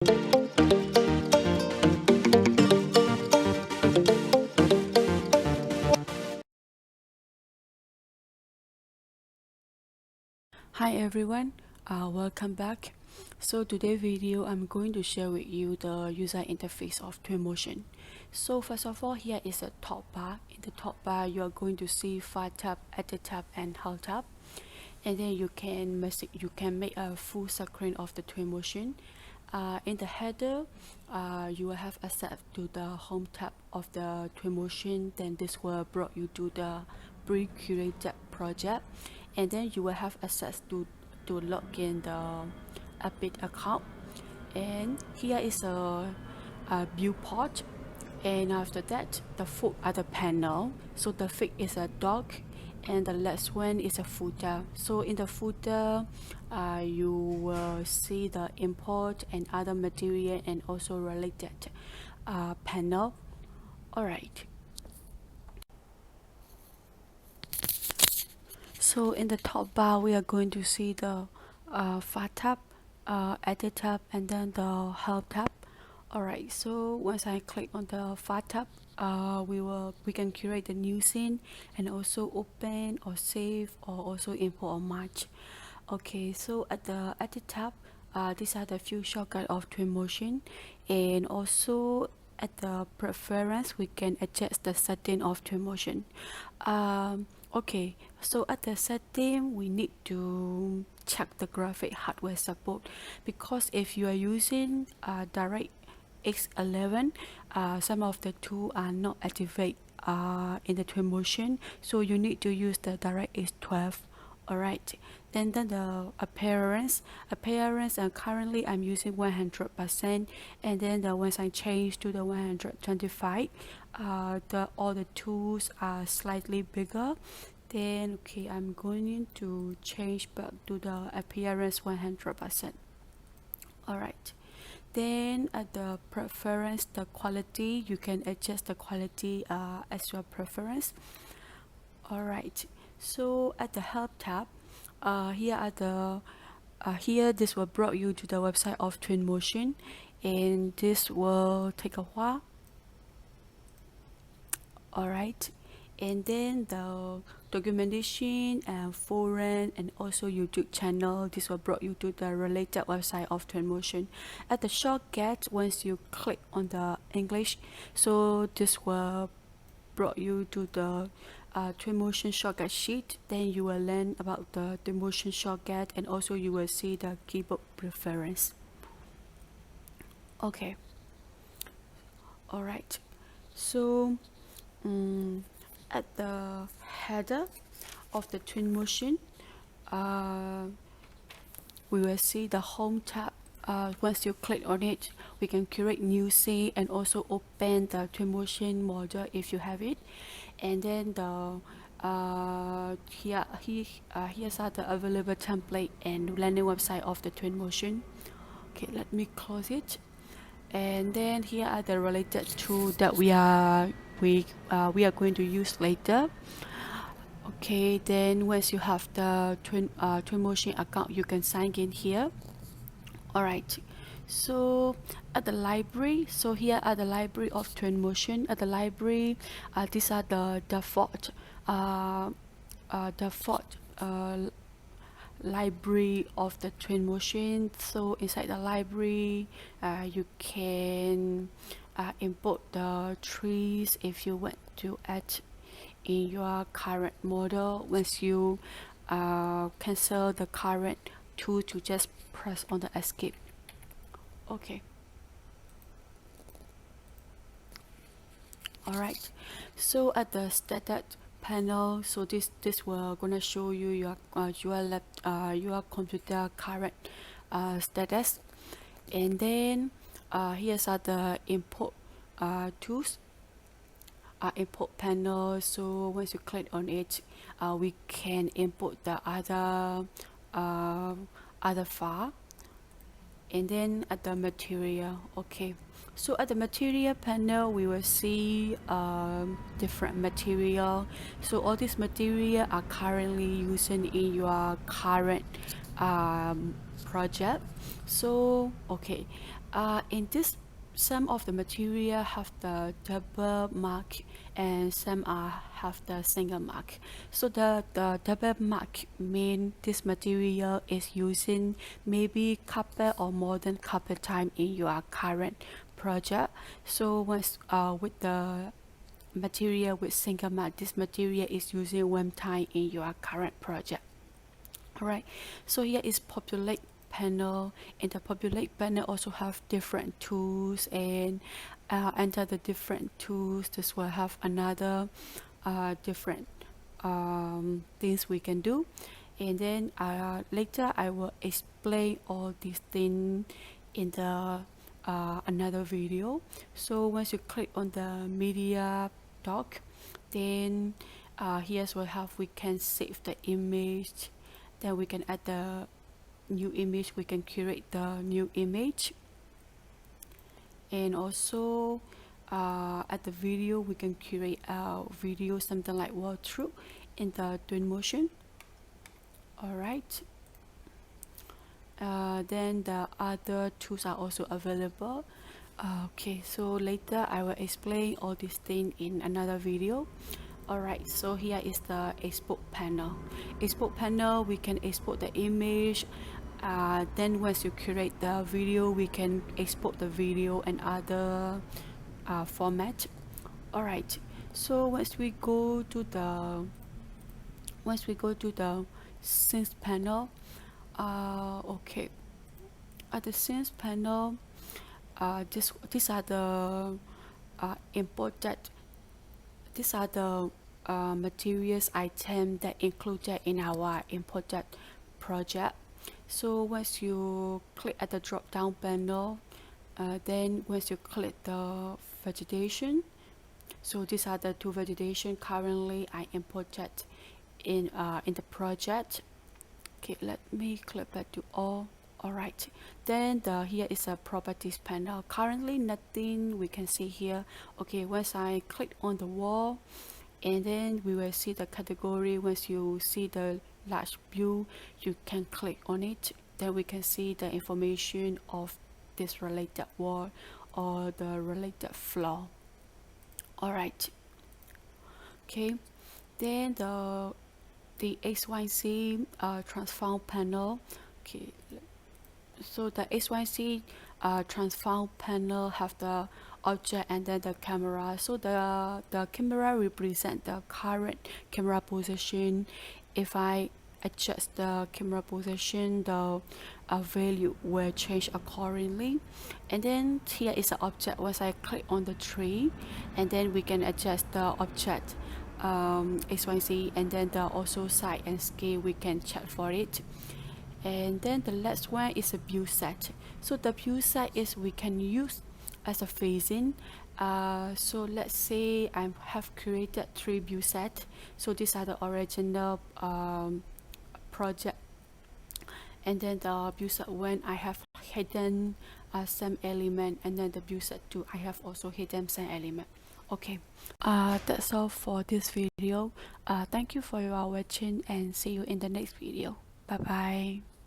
Hi everyone, welcome back. So today's video I'm going to share with you the user interface of Twinmotion. So first of all, here is a top bar. In the top bar you are going to see File tab, Edit tab and Help tab, and then you can make a full screen of the Twinmotion. In the header, you will have access to the Home tab of the Twinmotion. Then this will brought you to the pre-curated project, and then you will have access to log in the Epic account. And here is a viewport, and after that the foot at the panel. So the fig is a dog, and the last one is a footer. So in the footer, you will see the import and other material and also related panel. Alright. So in the top bar, we are going to see the File tab, Edit tab, and then the Help tab. Alright, so once I click on the File tab, we can curate the new scene and also open or save or also import or match. Okay, so at the Edit tab, these are the few shortcuts of Twinmotion, and also at the preference we can adjust the setting of Twinmotion. Okay, so at the setting we need to check the graphic hardware support, because if you are using DirectX 11, some of the tools are not activated in the Twinmotion, so you need to use the DirectX 12. Alright, then the appearance, currently I'm using 100%, and then once I change to the 125, all the tools are slightly bigger. Then okay, I'm going to change back to the appearance 100%. Alright, then at the preference, the quality, you can adjust the quality as your preference. Alright, so at the Help tab, here this will brought you to the website of Twinmotion, and this will take a while. Alright, and then the documentation and forum and also YouTube channel, this will brought you to the related website of Twinmotion. At the shortcut, once you click on the English, so this will brought you to the Twinmotion shortcut sheet. Then you will learn about the Twinmotion shortcut, and also you will see the keyboard preference. Okay, alright, so at the header of the Twinmotion, we will see the Home tab. Once you click on it, we can create new scene and also open the Twinmotion model if you have it. And then the here's are the available template and landing website of the Twinmotion. Okay, let me close it. And then here are the related tools that we are going to use later. Okay, then once you have the Twinmotion account, you can sign in here. Alright, so at the library, so here are the library of Twinmotion. At the library, these are the default library of the Twinmotion. So inside the library, you can import the trees if you want to add in your current model. Once you cancel the current tool, to just press on the escape. Okay, alright, so at the status panel, so this will gonna show you your computer current status. And then here's are the import tools, import panel. So once you click on it, we can import the other file. And then at the material, okay, so at the material panel we will see different material. So all these material are currently using in your current project. So okay, In this, some of the material have the double mark and some have the single mark. So the double mark mean this material is using maybe couple or more than couple time in your current project. So once with the material with single mark, this material is using one time in your current project. Alright, so here is populate panel. In the populate panel also have different tools, and enter the different tools. This will have another different things we can do, and then later I will explain all these things in the another video. So once you click on the media dock, then here's what have we can save the image, then we can add the new image, we can curate the new image, and also at the video we can curate a video, something like walkthrough in the Twinmotion. Alright, then the other tools are also available. Okay, so later I will explain all these things in another video. Alright, so here is the export panel. Export panel, we can export the image. Then once you create the video, we can export the video and other format. Alright, so once we go to the scenes panel, okay, at the scenes panel, these are the imported, these are the materials item that included in our imported project. So once you click at the drop down panel, then once you click the vegetation, so these are the two vegetation currently I imported in the project. Okay, let me click back to all. Alright, then here is a properties panel. Currently nothing we can see here. Okay, once I click on the wall, and then we will see the category. Once you see the large view, you can click on it, then we can see the information of this related wall or the related floor. Alright, okay, then the XYZ transform panel. Okay, so the XYZ transform panel have the object and then the camera. So the camera represent the current camera position. If I adjust the camera position, the value will change accordingly. And then here is the object. Once I click on the tree, and then we can adjust the object XYZ, and then the also size and scale we can check for it. And then the last one is a view set. So the view set is we can use as a phasing. So let's say I have created 3 view set. So these are the original project, and then the view set 1 I have hidden some element, and then the view set 2 I have also hidden some element. Okay, that's all for this video. Thank you for your watching, and see you in the next video. Bye bye.